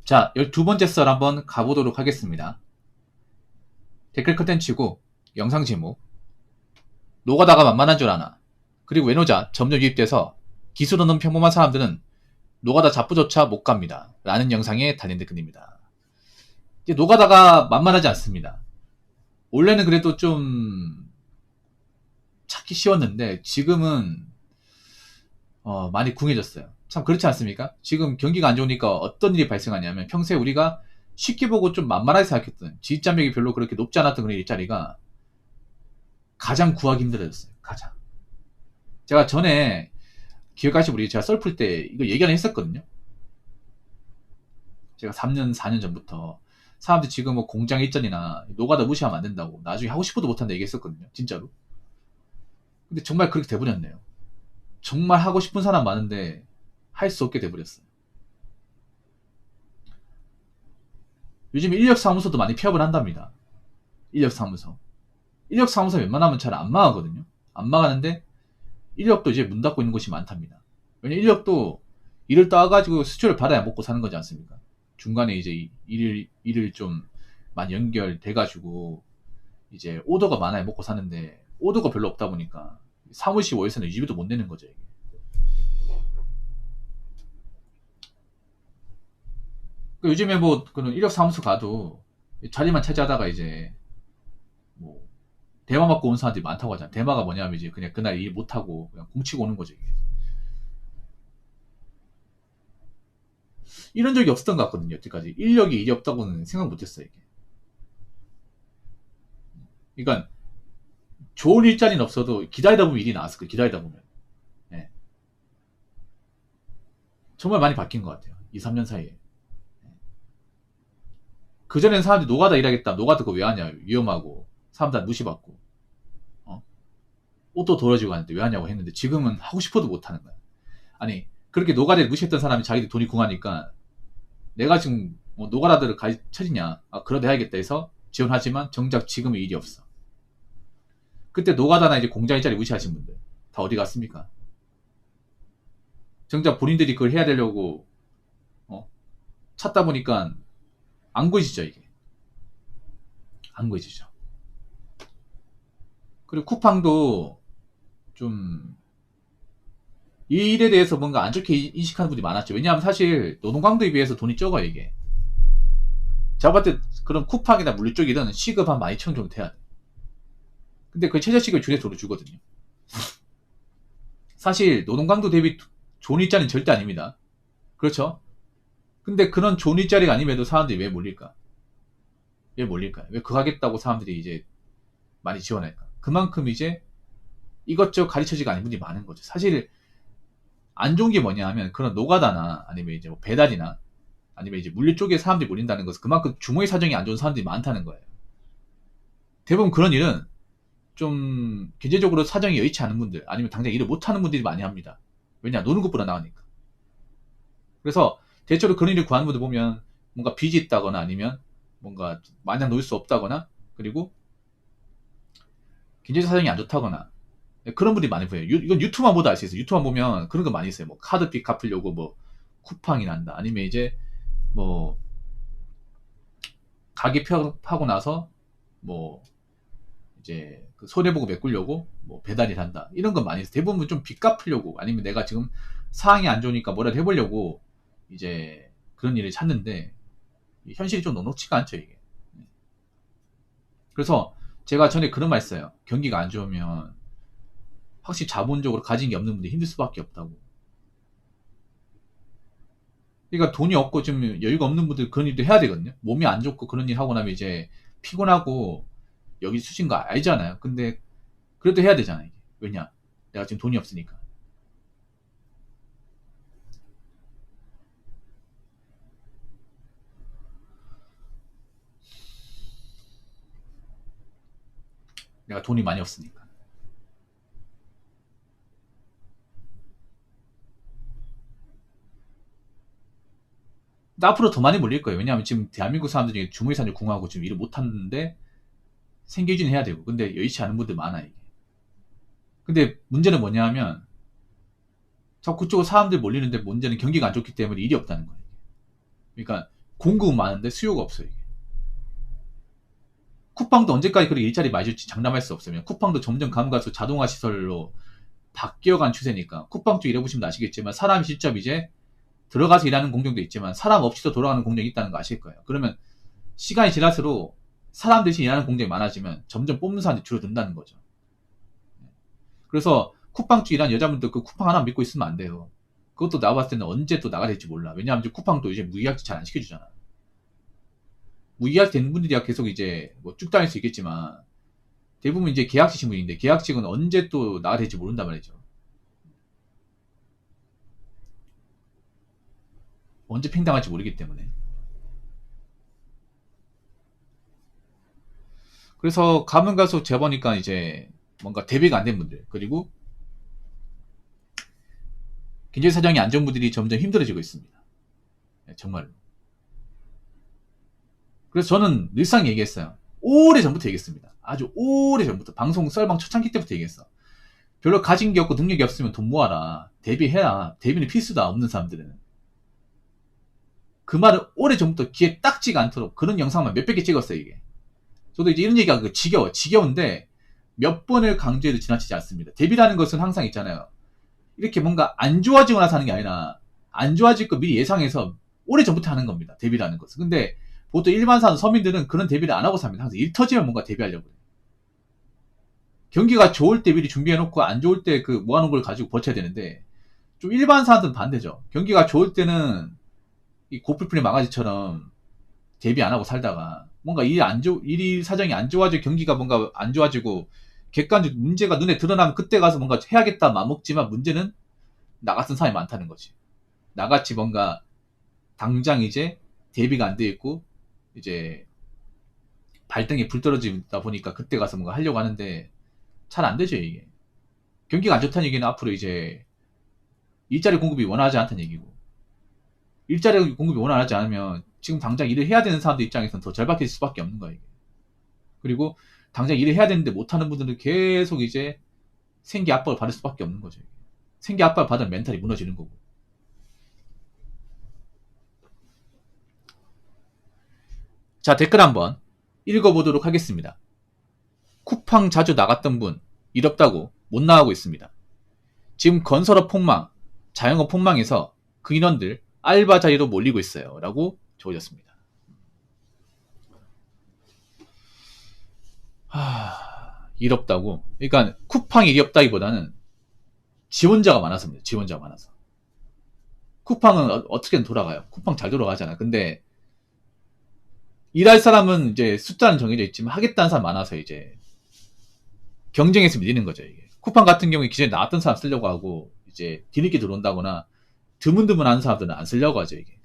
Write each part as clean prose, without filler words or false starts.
자, 12번째 썰 한번 가보도록 하겠습니다. 댓글 컨텐츠고 영상 제목 노가다가 만만한 줄 아나. 그리고 외노자 점점 유입돼서 기술 없는 평범한 사람들은 노가다 잡부조차 못 갑니다. 라는 영상에 달린 댓글입니다. 이제 노가다가 만만하지 않습니다. 원래는 그래도 좀 찾기 쉬웠는데 지금은 많이 궁해졌어요. 참 그렇지 않습니까? 지금 경기가 안 좋으니까 어떤 일이 발생하냐면 평소에 우리가 쉽게 보고 좀 만만하게 생각했던 진입장벽이 별로 그렇게 높지 않았던 그런 일자리가 가장 구하기 힘들어졌어요. 가장. 제가 전에 기억하시면 우리 제가 썰 풀 때 이거 얘기를 했었거든요. 제가 3년, 4년 전부터 사람들이 지금 뭐 공장 일전이나 노가다 무시하면 안 된다고 나중에 하고 싶어도 못한다 얘기했었거든요. 진짜로. 근데 정말 그렇게 돼버렸네요. 정말 하고 싶은 사람 많은데 할 수 없게 돼버렸어요. 요즘 인력사무소도 많이 폐업을 한답니다. 인력사무소. 인력사무소 웬만하면 잘 안 망하거든요. 안 망하는데 인력도 이제 문 닫고 있는 곳이 많답니다. 왜냐면 인력도 일을 따가지고 수주를 받아야 먹고 사는 거지 않습니까? 중간에 이제 일을 좀 많이 연결돼가지고 이제 오더가 많아야 먹고 사는데 오더가 별로 없다 보니까 사무실 월세는 유지비도 못 내는 거죠. 이게. 요즘에 뭐 그런 인력사무소 가도 자리만 차지하다가 이제 뭐 대마 맞고 온 사람들이 많다고 하잖아. 대마가 뭐냐면 이제 그냥 그날 일 못하고 그냥 공치고 오는 거죠. 이게. 이런 적이 없었던 것 같거든요. 여태까지 인력이 일이 없다고는 생각 못했어요. 이게. 그러니까 좋은 일자리는 없어도 기다리다 보면 일이 나왔을 거예요. 기다리다 보면. 네. 정말 많이 바뀐 것 같아요. 2, 3년 사이에. 그전에는 사람들이 노가다 일하겠다. 노가다 그거 왜 하냐. 위험하고. 사람들 무시받고. 어? 옷도 더러지고 하는데 왜 하냐고 했는데 지금은 하고 싶어도 못하는 거야. 아니 그렇게 노가다를 무시했던 사람이 자기들 돈이 궁하니까 내가 지금 뭐 노가다들을 가르쳐지냐. 아, 그러다 해야겠다 해서 지원하지만 정작 지금은 일이 없어. 그때 노가다나 이제 공장 일자리 무시하신 분들 다 어디 갔습니까? 정작 본인들이 그걸 해야 되려고 찾다 보니까 안 구해지죠 이게. 안 구해지죠. 그리고 쿠팡도 좀 이 일에 대해서 뭔가 안 좋게 인식하는 분들이 많았죠. 왜냐하면 사실 노동강도에 비해서 돈이 적어요 이게. 제가 봤을 때 그런 쿠팡이나 물류 쪽이든 시급 한 12,000원 정도 돼야 돼. 근데 그 최저시급을 줄여서 돈을 주거든요. 사실 노동강도 대비 좋은 일자리는 절대 아닙니다. 그렇죠? 근데 그런 좋은 일자리가 아님에도 사람들이 왜 몰릴까? 왜 몰릴까요? 왜 그거 하겠다고 사람들이 이제 많이 지원할까? 그만큼 이제 이것저것 가르쳐지가 아닌 분들이 많은 거죠. 사실 안 좋은 게 뭐냐 하면 그런 노가다나 아니면 이제 뭐 배달이나 아니면 이제 물류 쪽에 사람들이 몰린다는 것은 그만큼 주머니 사정이 안 좋은 사람들이 많다는 거예요. 대부분 그런 일은 좀 경제적으로 사정이 여의치 않은 분들 아니면 당장 일을 못하는 분들이 많이 합니다. 왜냐 노는 것보다 나으니까. 그래서 대체로 그런 일을 구하는 분들 보면 뭔가 빚이 있다거나 아니면 뭔가 마냥 놓을 수 없다거나 그리고 경제 사정이 안 좋다거나 그런 분들이 많이 보여요. 이건 유튜브만 보다 알 수 있어요. 유튜브만 보면 그런 거 많이 있어요. 뭐 카드빚 갚으려고 뭐 쿠팡이 난다. 아니면 이제 뭐 가게 펴고 나서 뭐 이제 그 손해보고 메꾸려고 뭐 배달일 한다. 이런 건 많이 있어요. 대부분 좀 빚 갚으려고 아니면 내가 지금 상황이 안 좋으니까 뭐라도 해보려고 이제 그런 일을 찾는데 현실이 좀 녹록치가 않죠 이게. 그래서 제가 전에 그런 말 했어요. 경기가 안 좋으면 확실히 자본적으로 가진 게 없는 분들이 힘들 수밖에 없다고. 그러니까 돈이 없고 좀 여유가 없는 분들 그런 일도 해야 되거든요. 몸이 안 좋고 그런 일 하고 나면 이제 피곤하고 여기 수신 거 알잖아요. 근데 그래도 해야 되잖아요. 이게. 왜냐? 내가 지금 돈이 없으니까. 내가 돈이 많이 없으니까. 근데 앞으로 더 많이 몰릴 거예요. 왜냐하면 지금 대한민국 사람들이 주무의사를 궁하고 지금 일을 못 하는데 생계유지는 해야 되고. 근데 여의치 않은 분들 많아 이게. 근데 문제는 뭐냐 하면 자꾸 그쪽으로 사람들 몰리는데 문제는 경기가 안 좋기 때문에 일이 없다는 거예요. 그러니까 공급은 많은데 수요가 없어요. 이게. 쿠팡도 언제까지 그렇게 일자리 많이 줄지 장담할 수 없으면 쿠팡도 점점 가면갈수록 자동화 시설로 바뀌어간 추세니까 쿠팡 쪽 일해보시면 아시겠지만 사람이 직접 이제 들어가서 일하는 공정도 있지만 사람 없이도 돌아가는 공정이 있다는 거 아실 거예요. 그러면 시간이 지날수록 사람 대신 일하는 공정이 많아지면 점점 뽑는 사람들이 줄어든다는 거죠. 그래서 쿠팡 쪽 일하는 여자분들 그 쿠팡 하나 믿고 있으면 안 돼요. 그것도 나와 봤을 때는 언제 또 나가 될지 몰라. 왜냐하면 이제 쿠팡도 이제 무계약직 잘 안 시켜주잖아. 무계약 된 분들이야 계속 이제 뭐 쭉 다닐 수 있겠지만 대부분 이제 계약직 신분인데 계약직은 언제 또 나가 될지 모른단 말이죠. 언제 팽당할지 모르기 때문에. 그래서 가면 갈수록 제가 보니까 이제 뭔가 대비가 안 된 분들 그리고 경제 사정이 안 좋은 분들이 점점 힘들어지고 있습니다. 네, 정말로. 그래서 저는 늘상 얘기했어요. 오래 전부터 얘기했습니다. 아주 오래 전부터 방송 썰방 초창기 때부터 얘기했어. 별로 가진 게 없고 능력이 없으면 돈 모아라. 대비해라. 대비는 필수다. 없는 사람들은. 그 말을 오래 전부터 귀에 딱지가 않도록 그런 영상만 몇백 개 찍었어요. 이게. 저도 이제 이런 얘기가 지겨워. 지겨운데 몇 번을 강조해도 지나치지 않습니다. 대비라는 것은 항상 있잖아요. 이렇게 뭔가 안 좋아지고 나서 하는 게 아니라 안 좋아질 거 미리 예상해서 오래 전부터 하는 겁니다. 대비라는 것은. 근데 보통 일반 사람 서민들은 그런 대비를 안 하고 삽니다. 항상 일 터지면 뭔가 대비하려고 해요. 경기가 좋을 때 미리 준비해놓고 안 좋을 때 그 모아놓은 걸 가지고 버텨야 되는데 좀 일반 사람들은 반대죠. 경기가 좋을 때는 이 고풀풀이 망아지처럼 대비 안 하고 살다가 뭔가 일이 사정이 안 좋아지고 경기가 뭔가 안 좋아지고 객관적 문제가 눈에 드러나면 그때 가서 뭔가 해야겠다 마먹지만 문제는 나 같은 사람이 많다는 거지. 나같이 뭔가 당장 이제 대비가 안 돼 있고 이제 발등에 불 떨어지다 보니까 그때 가서 뭔가 하려고 하는데 잘 안 되죠 이게. 경기가 안 좋다는 얘기는 앞으로 이제 일자리 공급이 원활하지 않다는 얘기고 일자리 공급이 원활하지 않으면 지금 당장 일을 해야 되는 사람들 입장에서는 더 절박해질 수밖에 없는 거예요. 이게. 그리고 당장 일을 해야 되는데 못하는 분들은 계속 이제 생계 압박을 받을 수밖에 없는 거죠. 이게. 생계 압박을 받으면 멘탈이 무너지는 거고. 자, 댓글 한번 읽어보도록 하겠습니다. 쿠팡 자주 나갔던 분, 일 없다고 못 나가고 있습니다. 지금 건설업 폭망, 자영업 폭망에서 그 인원들 알바 자리로 몰리고 있어요. 라고 적어졌습니다. 일 없다고? 그러니까 쿠팡 일이 없다기보다는 지원자가 많아서입니다. 지원자가 많아서. 쿠팡은 어떻게든 돌아가요. 쿠팡 잘 돌아가잖아. 근데 일할 사람은 이제 숫자는 정해져 있지만 하겠다는 사람 많아서 이제 경쟁에서 밀리는 거죠. 이게. 쿠팡 같은 경우에 기존에 나왔던 사람 쓰려고 하고 이제 뒤늦게 들어온다거나 드문드문 하는 사람들은 안 쓰려고 하죠. 이게.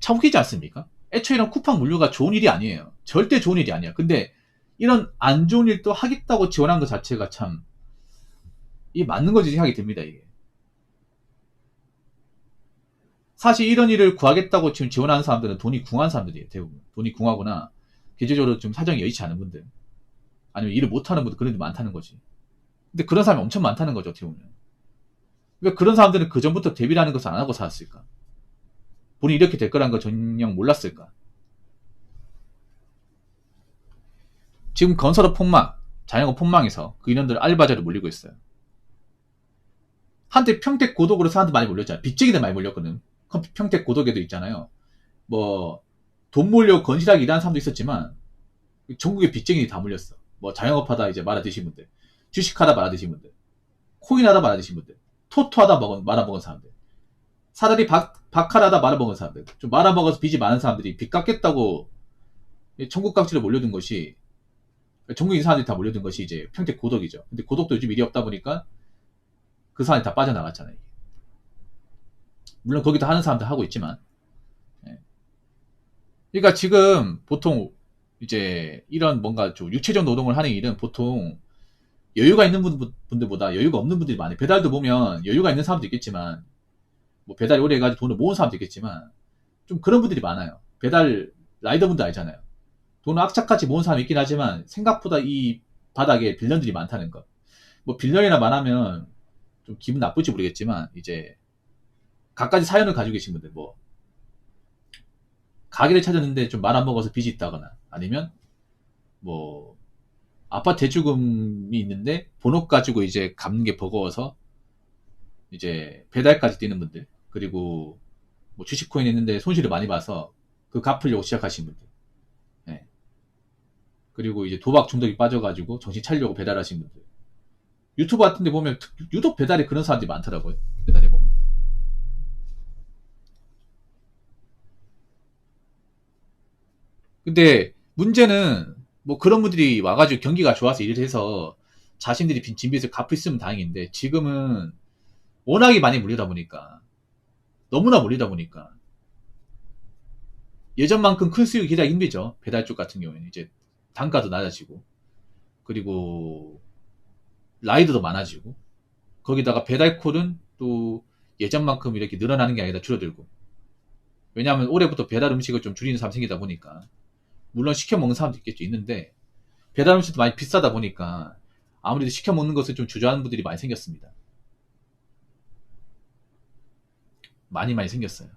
참 웃기지 않습니까? 애초에 이런 쿠팡 물류가 좋은 일이 아니에요. 절대 좋은 일이 아니야. 근데 이런 안 좋은 일도 하겠다고 지원한 것 자체가 참 이게 맞는 거지 생각이 듭니다. 이게. 사실 이런 일을 구하겠다고 지금 지원하는 사람들은 돈이 궁한 사람들이에요. 대부분. 돈이 궁하거나 경제적으로 좀 사정이 여의치 않은 분들. 아니면 일을 못하는 분들 그런 데 많다는 거지. 근데 그런 사람이 엄청 많다는 거죠. 어떻게 보면. 왜 그런 사람들은 그 전부터 대비라는 것을 안 하고 살았을까? 본인이 이렇게 될 거라는 걸 전혀 몰랐을까? 지금 건설업 폭망, 자영업 폭망에서 그 인원들 알바자로 몰리고 있어요. 한때 평택 고독으로 사람들 많이 몰렸잖아요. 빚쟁이들 많이 몰렸거든. 평택 고독에도 있잖아요. 뭐 돈 몰려 건실하게 일하는 사람도 있었지만 전국에 빚쟁이들이 다 몰렸어. 뭐 자영업하다 이제 말아드신 분들, 주식하다 말아드신 분들, 코인하다 말아드신 분들, 토토하다 말아먹은 사람들, 사다리 박하라다 말아먹은 사람들, 좀 말아먹어서 빚이 많은 사람들이 빚 갚겠다고 전국 각지로 몰려든 것이 전국인 사람들이 다 몰려든 것이 이제 평택 고독이죠. 근데 고독도 요즘 일이 없다 보니까 그 사람이 다 빠져나갔잖아요. 물론 거기도 하는 사람들 하고 있지만. 그러니까 지금 보통 이제 이런 뭔가 좀 육체적 노동을 하는 일은 보통 여유가 있는 분들보다 여유가 없는 분들이 많아요. 배달도 보면 여유가 있는 사람도 있겠지만 뭐 배달 오래 해가지고 돈을 모은 사람도 있겠지만 좀 그런 분들이 많아요. 배달 라이더분들 알잖아요. 돈을 악착같이 모은 사람이 있긴 하지만 생각보다 이 바닥에 빌런들이 많다는 거. 뭐 빌런이나 말하면 좀 기분 나쁠지 모르겠지만 이제 갖가지 사연을 가지고 계신 분들 뭐 가게를 찾았는데 좀 말 안 먹어서 빚이 있다거나, 아니면 뭐 아파트 대출금이 있는데 번호 가지고 이제 갚는 게 버거워서 이제 배달까지 뛰는 분들, 그리고 뭐 주식코인 했는데 손실을 많이 봐서 그 갚으려고 시작하신 분들, 예. 그리고 이제 도박 중독이 빠져가지고 정신 차리려고 배달하신 분들, 유튜브 같은 데 보면 유독 배달에 그런 사람들이 많더라고요. 배달에 보면. 근데 문제는 뭐 그런 분들이 와가지고 경기가 좋아서 일을 해서 자신들이 빈 빚을 갚을 수 있으면 다행인데, 지금은 워낙에 많이 몰리다 보니까, 너무나 몰리다 보니까 예전만큼 큰 수익을 기대하기 힘들죠. 배달 쪽 같은 경우에는 이제 단가도 낮아지고, 그리고 라이더도 많아지고, 거기다가 배달콜은 또 예전만큼 이렇게 늘어나는 게 아니라 줄어들고. 왜냐하면 올해부터 배달 음식을 좀 줄이는 사람이 생기다 보니까, 물론 시켜 먹는 사람도 있겠죠. 있는데 배달 음식도 많이 비싸다 보니까 아무래도 시켜 먹는 것을 좀 주저하는 분들이 많이 생겼습니다. 많이 생겼어요.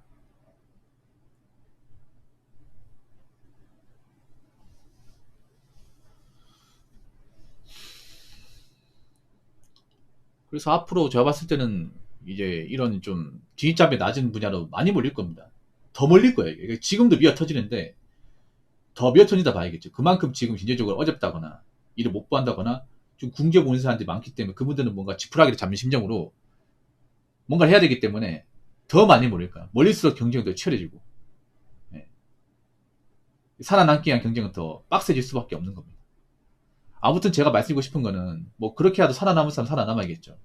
그래서 앞으로 제가 봤을 때는 이제 이런 좀 진입장벽이 낮은 분야로 많이 몰릴 겁니다. 더 몰릴 거예요. 이게 지금도 미어 터지는데 더 미어 터진다 봐야겠죠. 그만큼 지금 경제적으로 어렵다거나 일을 못 구한다거나 좀 궁지에 오는 사람들이 많기 때문에, 그분들은 뭔가 지푸라기를 잡는 심정으로 뭔가를 해야 되기 때문에 더 많이 몰릴 거야. 몰릴수록 경쟁이 더 치열해지고, 예. 살아남기 위한 경쟁은 더 빡세질 수밖에 없는 겁니다. 아무튼 제가 말씀드리고 싶은 거는, 뭐 그렇게 해도 살아남을 사람 살아남아야겠죠.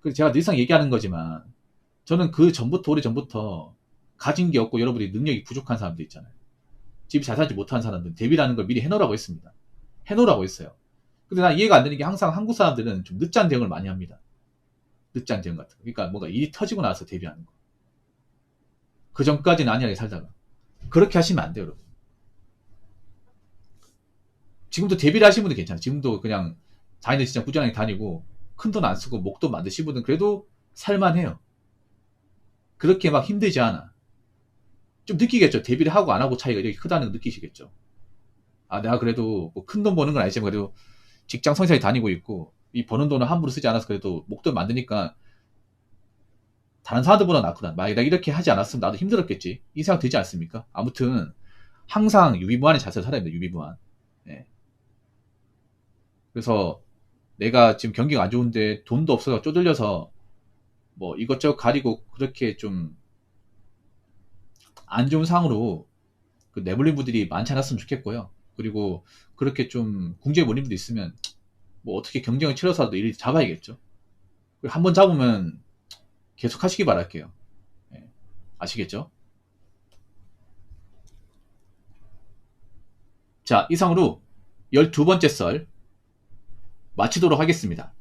그래서 제가 늘상 얘기하는 거지만, 저는 그 전부터, 오래 전부터 가진 게 없고 여러분이 능력이 부족한 사람들 있잖아요. 집 잘 살지 못한 사람들 대비라는 걸 미리 해놓으라고 했습니다. 해놓으라고 했어요. 근데 난 이해가 안 되는 게, 항상 한국 사람들은 좀 늦장 대응을 많이 합니다. 늦장 대응 같은 거. 그러니까 뭔가 일이 터지고 나서 대비하는 거. 그 전까지는 안일하게 살다가. 그렇게 하시면 안 돼요, 여러분. 지금도 대비를 하시는 분들 괜찮아요. 지금도 그냥 다니는 시장 꾸준하게 다니고 큰 돈 안 쓰고 목돈 만드시는 분들은 그래도 살만해요. 그렇게 막 힘들지 않아. 좀 느끼겠죠. 대비를 하고 안 하고 차이가 이렇게 크다는 거 느끼시겠죠. 아, 내가 그래도 뭐 큰 돈 버는 건 아니지만 그래도 직장 성실하게 다니고 있고, 이 버는 돈을 함부로 쓰지 않아서 그래도 목돈 만드니까 다른 사람들보다 낫구나. 만약에 이렇게 하지 않았으면 나도 힘들었겠지. 이 생각 들지 않습니까? 아무튼 항상 유비무환의 자세로 살아야 됩니다. 유비무환. 예. 그래서 내가 지금 경기가 안 좋은데 돈도 없어서 쪼들려서 뭐 이것저것 가리고 그렇게 좀 안 좋은 상으로 그 내몰린 분들이 많지 않았으면 좋겠고요. 그리고 그렇게 좀 궁지에 몰린 분도 있으면 뭐 어떻게 경쟁을 치러서라도 일을 잡아야겠죠. 한 번 잡으면 계속 하시기 바랄게요. 예. 아시겠죠? 자, 이상으로 12번째 썰 마치도록 하겠습니다.